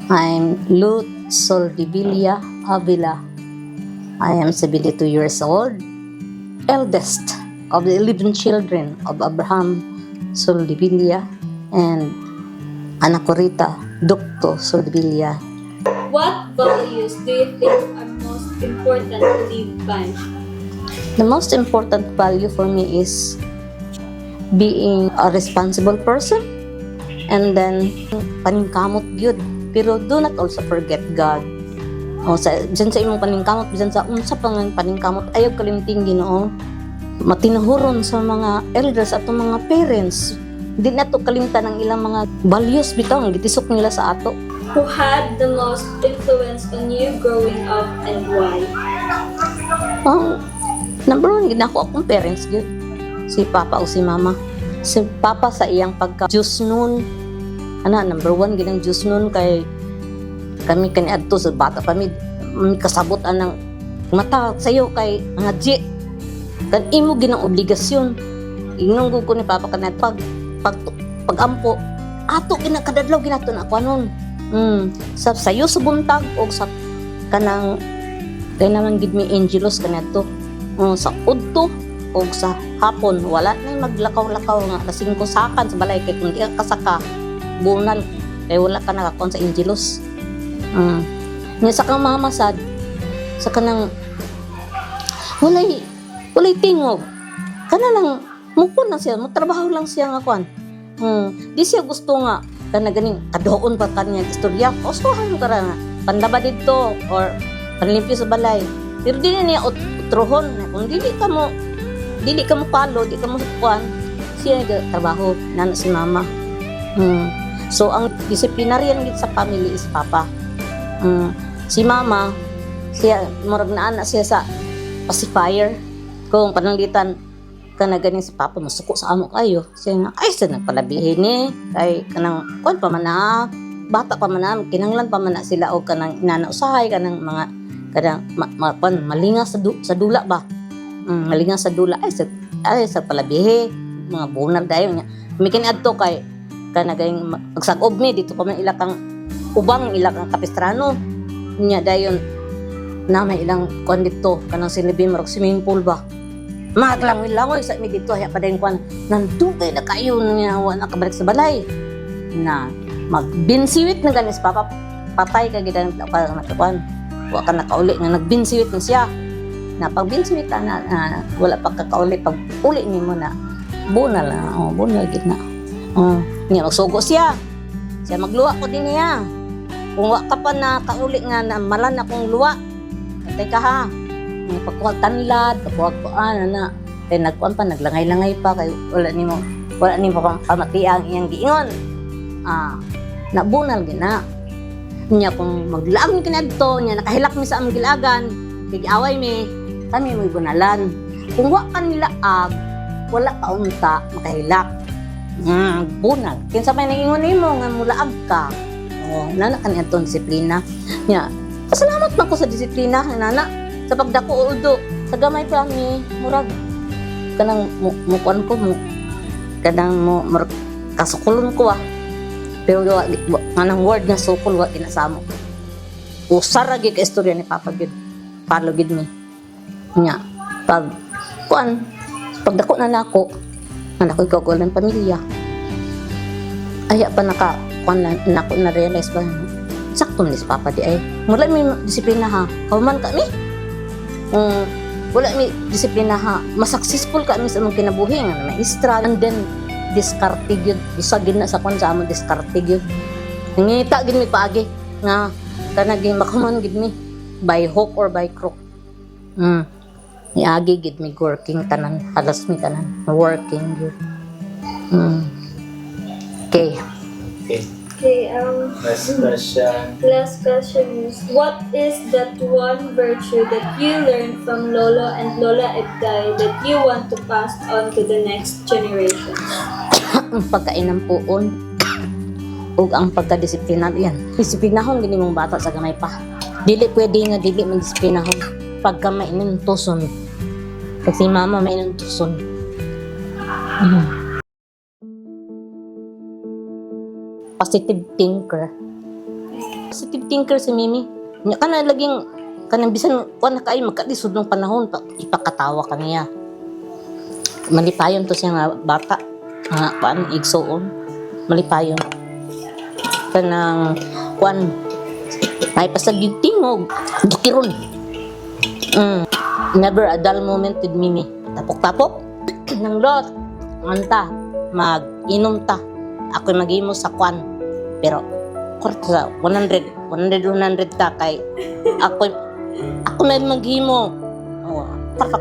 I'm Luz Soldevilla Avila. I am 72 years old, eldest of the 11 children of Abraham Soldevilla and anak ko Rita, Dr. Soldevilla. What values do you think are most important to live by? The most important value for me is being a responsible person and then paningkamot gyud, pero do not also forget God. Dyan sa imong paningkamot, dyan sa unsa pang paningkamot, ayaw kalimting Ginoo. Matinuhuron sa mga elders at mga parents. Di na to kalimtan ang ilang mga values bitaw ang gitisok nila sa ato. Who had the most influence on you growing up and why? Number one, ginako akong parents gyud. Si Papa o si Mama. Si Papa sa iyang pagka-Diyos nun. Number one, ginang Diyos nun kay kami kaniadto sa bata kami kasabutan ng mata sayo kay nga di kan imo ginang obligasyon inunggo ko ni Papa kanat pagampo ato kinakadadlaw ginato na ako anon sa sayo sa buntag o sa kanang kay naman gid mi angelos kanadto sa udto o sa hapon wala na maglakaw-lakaw nga kasing kusakan sa balay kay kundi ka kasaka bunal kay wala ka nakakon sa angelos. Nya sa kang mama sad sa kanang walay tingog kana lang mukon na siya mo trabaho lang siya nga kwan di siya gusto nga kana ganing kadoon pa kanya istorya usuhan ka ra pandaba didto or panlimpyo sa balay pero di niya utrohon kung dili ka mo palo di ka mo kwan siya trabaho nana si mama. So ang disciplinarian gid sa family is Papa. Si Mama, siya murag na anak siya sa pacifier. Kung pananglitan ka na ganing si Papa, masuko sa amo kayo. Siya nga, ay, siya nagpalabihin kay kanang, kuwan pa man na, bata pa man na, kinanglan pa man na sila o kanang inanausahay, kanang mga, kanang, malinga sa dula ba? Malinga sa dula, ay, sa palabihin, mga bunal dayo niya. Mikin adto kay, kanang magsagob mi, dito pa man ilakang ubang ilang kapistrano niya dayon na may ilang kwan dito kanang sinibin marag swimming pool ba maglangoy-langoy sa mi dito haya pa din kwan nandugay na kayo niya wala kabalik sa balay na magbinsiwit na ganis Papa patay ka gidan kwan wa ka nakauli nga nagbinsiwit na siya na pagbinsiwit na wala pa kakauli pag uli nimo na bunal gid na niya magsugo siya magluwa ko din niya. Kung wa ka pa na kauli nga na malan akong luwa. Patay ka ha. Pagkuha tanlad, pagkuha ko na. Kaya nagkuhan pa, naglangay-langay pa. Kaya wala ni mo pamati ang iyang giingon. Nabunal gina. Niya kung maglaag ni kinadto, niya nakahilak mi sa aming gilagan. Kaya mi, kami mo'y bunalan. Kung wa ka nilaag, wala ka unta, makahilak. Bunal. Kinsa may naingon nimo nga mulaag ka. Nana kanya itong disiplina niya. Pasalamat man ko sa disiplina nana sa pagdako udo sa gamay pa mi murag kanang mukuan ko mo kanang mo kasukulon ko pero kanang word nga sukol wa kinasamo usar ra gyud ka istorya ni Papa gyud palo gyud mi niya pag kuan pagdako na nako ikaw ng pamilya aya pa naka kung na-realize ba sakto ni si Papa di ay wala may disiplina ha kauman kami wala may disiplina ha masuccessful kami sa among kinabuhi nga maestra and then discarte yun isagin na sa kung sa among discarte yun ngita gid mi paagi nga kanaging makuman gid mi by hook or by crook niagi gid mi working tanan halas mi tanan working yun okay. Last question is, what is that one virtue that you learned from Lolo and Lola Edday that you want to pass on to the next generation? Ang pagkainang puon ug ang pagkadisiplina yan. Disiplinahon gini mong bata sa gamay pa. Dili pwede nga dili man disiplinahon pagka mainon tuson. Pag si mama mainon tuson. Positive thinker. Positive thinker si Mimi. Nya kana laging kanang bisan kuan na kay magkalisod ng panahon ipakatawa kaniya. Malipayon to siya nga bata. Nga kuan igsoon. Malipayon. Kanang kuan ay pasagid tingog dukiron. Never a dull moment with Mimi. Tapok-tapok ng lot. Anta mag-inom ta. Ako mag-imo sa kwan. Pero korta sa 100 ta kay ako may mag-imo. Oh, korta.